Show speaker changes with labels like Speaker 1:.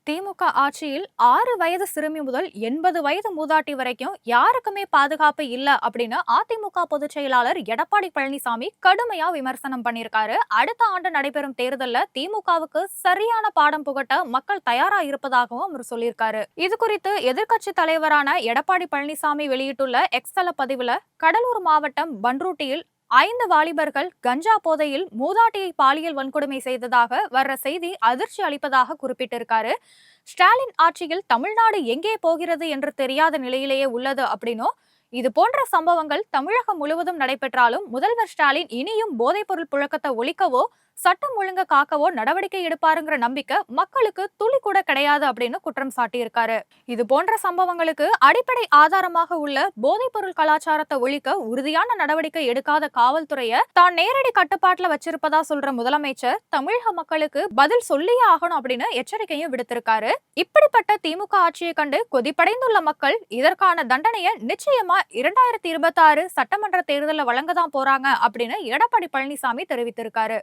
Speaker 1: திமுக ஆட்சியில் 6 வயது சிறுமி முதல் 80 வயது மூதாட்டி வரைக்கும் யாருக்குமே பாதுகாப்பு இல்ல அப்படின்னு அதிமுக பொதுச் செயலாளர் எடப்பாடி பழனிசாமி கடுமையா விமர்சனம் பண்ணியிருக்காரு. அடுத்த ஆண்டு நடைபெறும் தேர்தல்ல திமுகவுக்கு சரியான பாடம் புகட்ட மக்கள் தயாரா இருப்பதாகவும் அவர் சொல்லியிருக்காரு. இது குறித்து எதிர்க்கட்சி தலைவரான எடப்பாடி பழனிசாமி வெளியிட்டுள்ள எக்ஸ் தள பதிவுல கடலூர் மாவட்டம் பன்ருட்டியில் 5 வாலிபர்கள் கஞ்சா போதையில் மூதாட்டியை பாலியல் வன்கொடுமை செய்ததாக வர்ற செய்தி அதிர்ச்சி அளிப்பதாக குறிப்பிட்டிருக்காரு. ஸ்டாலின் ஆட்சியில் தமிழ்நாடு எங்கே போகிறது என்று தெரியாத நிலையிலேயே உள்ளது அப்படின்னும், இது போன்ற சம்பவங்கள் தமிழகம் முழுவதும் நடைபெற்றாலும் முதல்வர் ஸ்டாலின் இனியும் போதைப்பொருள் புழக்கத்தை ஒழிக்கவோ சட்டம் ஒழுங்க காக்கவோ நடவடிக்கை எடுப்பாருங்கிற நம்பிக்கை மக்களுக்கு துளி கூட கிடையாது அப்படின்னு குற்றம் சாட்டியிருக்காரு. இது போன்ற சம்பவங்களுக்கு அடிப்படை ஆதாரமாக உள்ள போதைப்பொருள் கலாச்சாரத்தை ஒழிக்க உறுதியான நடவடிக்கை எடுக்காத காவல்துறையை தான் நேரடி கட்டுப்பாட்டுல வச்சிருப்பதா சொல்ற முதலமைச்சர் தமிழக மக்களுக்கு பதில் சொல்லியே ஆகணும் அப்படின்னு எச்சரிக்கையும் விடுத்திருக்காரு. இப்படிப்பட்ட திமுக ஆட்சியை கண்டு கொதிப்படைந்துள்ள மக்கள் இதற்கான தண்டனையை நிச்சயமா 2026 சட்டமன்ற தேர்தலில் வழங்கதான் போறாங்க அப்படின்னு எடப்பாடி பழனிசாமி தெரிவித்திருக்காரு.